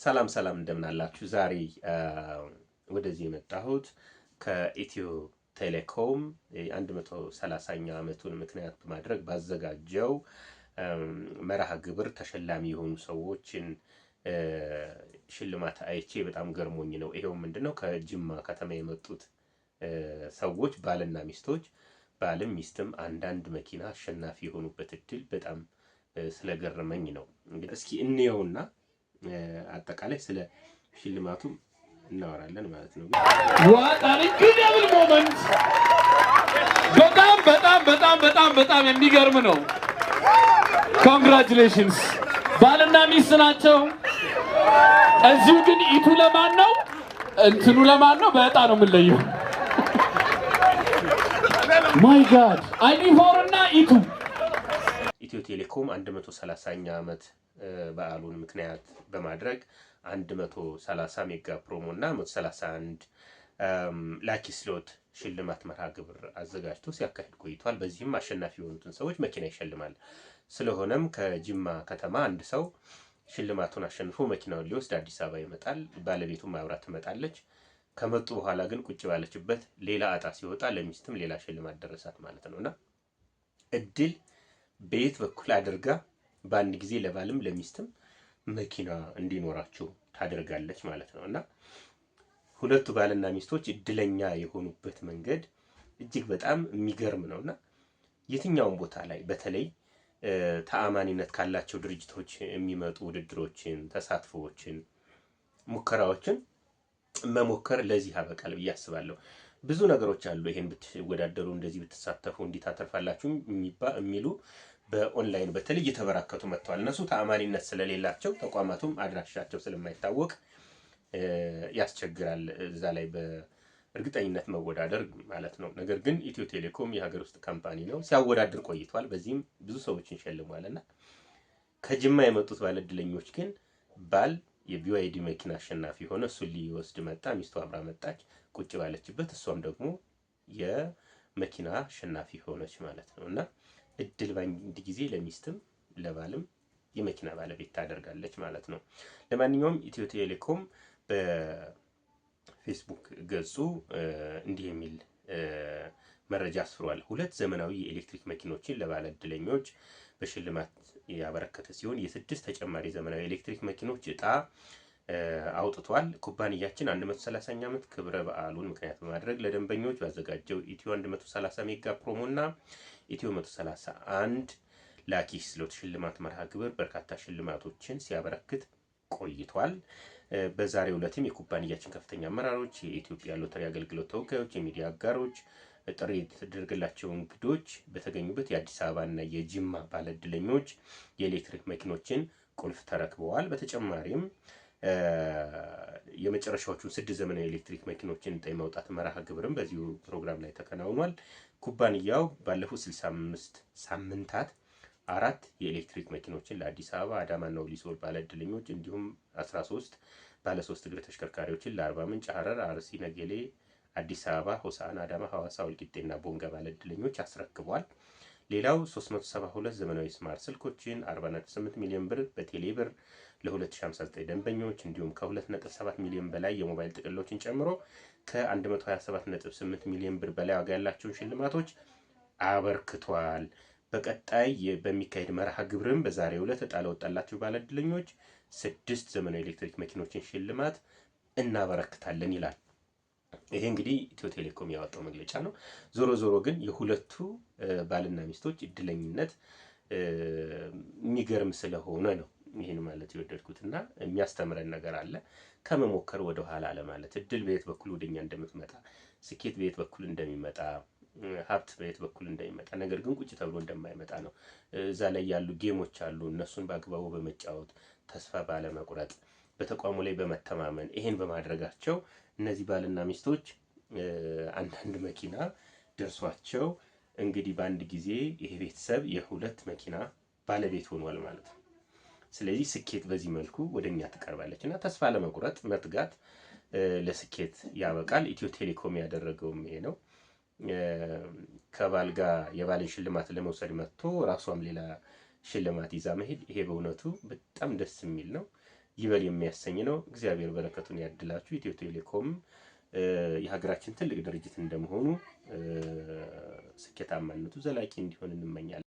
ሰላም እንደምን አላችሁ? ዛሬ ወደዚህ የመጣሁት ከኢትዮ ቴሌኮም 130ኛ ዓመቱን ምክንያት በማድረግ ባዘጋጀው መርሃ ግብር ተሸላሚ የሆኑ ሰዎችን ሽልማት አይቼ በጣም ገርሞኝ ነው። ይሄው ምንድነው ከጅማ ከተማ የመጡት ሰዎች ባልና ሚስቶች ባልም ሚስትም አንዳንድ መኪና አሸናፊ የሆኑበት እድል በጣም ስለገረመኝ ነው። እንግዲህ እስኪ እንየውና አጠቃላይ ስለ ሽልማቱ እናወራለን ማለት ነው። What an incredible moment! በጣም የሚገርም ነው። Congratulations! ባልና ሚስት ናቸው። እዚሁ ግን ኢቱ ለማን ነው? እንትኑ ለማን ነው? በጣም ነው የምንለየው። My God! አይኒፎር እና ኢቱ ኢትዮ ቴሌኮም 130ኛ ዓመት በዓሉን ምክንያት በማድረግ 130 ሜጋ ፕሮሞ እና 131 ላኪ ስሎት ሽልማት መርሃ ግብር አዘጋጅቶ ሲያካሂድ ቆይቷል። በዚህም አሸናፊ የሆኑትን ሰዎች መኪና ይሸልማል። ስለሆነም ከጅማ ከተማ አንድ ሰው ሽልማቱን አሸንፎ መኪናውን ሊወስድ አዲስ አበባ ይመጣል። ባለቤቱም ማብራት ትመጣለች። ከመጡ በኋላ ግን ቁጭ ባለችበት ሌላ አጣ ሲወጣ ለሚስትም ሌላ ሽልማት ደረሳት ማለት ነውና እድል በየት በኩል አድርጋ በአንድ ጊዜ ለባልም ለሚስትም መኪና እንዲኖራቸው ታደርጋለች ማለት ነውና ሁለቱ ባልና ሚስቶች እድለኛ የሆኑበት መንገድ እጅግ በጣም የሚገርም ነውና የትኛውም ቦታ ላይ በተለይ ተአማኒነት ካላቸው ድርጅቶች የሚመጡ ውድድሮችን፣ ተሳትፎዎችን፣ ሙከራዎችን መሞከር ለዚህ ያበቃል ብዬ አስባለሁ። ብዙ ነገሮች አሉ። ይሄን ብትወዳደሩ እንደዚህ ብትሳተፉ እንዲታተርፋላችሁ የሚሉ በኦንላይን በተለይ እየተበራከቱ መጥተዋል። እነሱ ተአማኒነት ስለሌላቸው ተቋማቱም አድራሻቸው ስለማይታወቅ ያስቸግራል እዛ ላይ በእርግጠኝነት መወዳደር ማለት ነው። ነገር ግን ኢትዮ ቴሌኮም የሀገር ውስጥ ካምፓኒ ነው፣ ሲያወዳድር ቆይቷል። በዚህም ብዙ ሰዎችን ሸልሟልና ከጅማ የመጡት ባለ እድለኞች ግን ባል የቢዋይዲ መኪና አሸናፊ ሆነ። እሱ ሊወስድ መጣ፣ ሚስቱ አብራ መጣች ቁጭ ባለችበት፣ እሷም ደግሞ የመኪና አሸናፊ ሆነች ማለት ነውና እድል በአንድ ጊዜ ለሚስትም ለባልም የመኪና ባለቤት ታደርጋለች ማለት ነው። ለማንኛውም ኢትዮ ቴሌኮም በፌስቡክ ገጹ እንዲህ የሚል መረጃ አስፍሯል። 2 ዘመናዊ የኤሌክትሪክ መኪኖችን ለባለ እድለኞች በሽልማት ያበረከተ ሲሆን የ6 ተጨማሪ ዘመናዊ ኤሌክትሪክ መኪኖች እጣ አውጥቷል። ኩባንያችን 130ኛ ዓመት ክብረ በዓሉን ምክንያት በማድረግ ለደንበኞች ባዘጋጀው ኢትዮ 130 ሜጋ ፕሮሞ እና ኢትዮ 131 ላኪ ስሎት ሽልማት መርሃ ግብር በርካታ ሽልማቶችን ሲያበረክት ቆይቷል። በዛሬው ዕለትም የኩባንያችን ከፍተኛ አመራሮች፣ የኢትዮጵያ ሎተሪ አገልግሎት ተወካዮች፣ የሚዲያ አጋሮች፣ ጥሪ የተደረገላቸው እንግዶች በተገኙበት የአዲስ አበባና የጅማ ባለእድለኞች የኤሌክትሪክ መኪኖችን ቁልፍ ተረክበዋል። በተጨማሪም የመጨረሻዎቹን 6 ዘመናዊ ኤሌክትሪክ መኪኖችን እጣ ማውጣት መርሃ ግብርም በዚሁ ፕሮግራም ላይ ተከናውኗል። ኩባንያው ባለፉት 65 ሳምንታት 4 የኤሌክትሪክ መኪኖችን ለአዲስ አበባ፣ አዳማና ወሊሶ ባለእድለኞች እንዲሁም 13 ባለ 3 እግር ተሽከርካሪዎችን ለአርባ ምንጭ፣ ሐረር፣ አርሲ፣ ነገሌ፣ አዲስ አበባ፣ ሆሳዕና፣ አዳማ፣ ሐዋሳ፣ ወልቂጤና ቦንጋ ባለእድለኞች አስረክቧል። ሌላው 372 ዘመናዊ ስማርት ስልኮችን 40.8 ሚሊዮን ብር በቴሌ ብር ለ2059 ደንበኞች እንዲሁም ከ2.7 ሚሊዮን በላይ የሞባይል ጥቅሎችን ጨምሮ ከ127.8 ሚሊዮን ብር በላይ ዋጋ ያላቸውን ሽልማቶች አበርክቷል። በቀጣይ በሚካሄድ መርሃ ግብርም በዛሬው ዕለት እጣ ለወጣላቸው ባለእድለኞች 6 ዘመናዊ ኤሌክትሪክ መኪኖችን ሽልማት እናበረክታለን ይላል። ይሄ እንግዲህ ኢትዮ ቴሌኮም ያወጣው መግለጫ ነው። ዞሮ ግን የሁለቱ ባልና ሚስቶች እድለኝነት የሚገርም ስለሆነ ነው ይሄን ማለት የወደድኩትና የሚያስተምረን ነገር አለ። ከመሞከር ወደ ኋላ ለማለት እድል በየት በኩል ወደኛ እንደምትመጣ፣ ስኬት በየት በኩል እንደሚመጣ፣ ሀብት በየት በኩል እንደሚመጣ፣ ነገር ግን ቁጭ ተብሎ እንደማይመጣ ነው። እዛ ላይ ያሉ ጌሞች አሉ። እነሱን በአግባቡ በመጫወት ተስፋ ባለመቁረጥ፣ በተቋሙ ላይ በመተማመን ይሄን በማድረጋቸው እነዚህ ባልና ሚስቶች አንዳንድ መኪና ደርሷቸው እንግዲህ በአንድ ጊዜ ይሄ ቤተሰብ የ2 መኪና ባለቤት ሆኗል ማለት ነው። ስለዚህ ስኬት በዚህ መልኩ ወደኛ ትቀርባለች እና ተስፋ ለመቁረጥ መትጋት ለስኬት ያበቃል። ኢትዮ ቴሌኮም ያደረገውም ይሄ ነው። ከባል ጋር የባልን ሽልማት ለመውሰድ መጥቶ ራሷም ሌላ ሽልማት ይዛ መሄድ፣ ይሄ በእውነቱ በጣም ደስ የሚል ነው። ይበል የሚያሰኝ ነው። እግዚአብሔር በረከቱን ያድላችሁ። ኢትዮ ቴሌኮም የሀገራችን ትልቅ ድርጅት እንደመሆኑ ስኬታማነቱ ዘላቂ እንዲሆን እንመኛለን።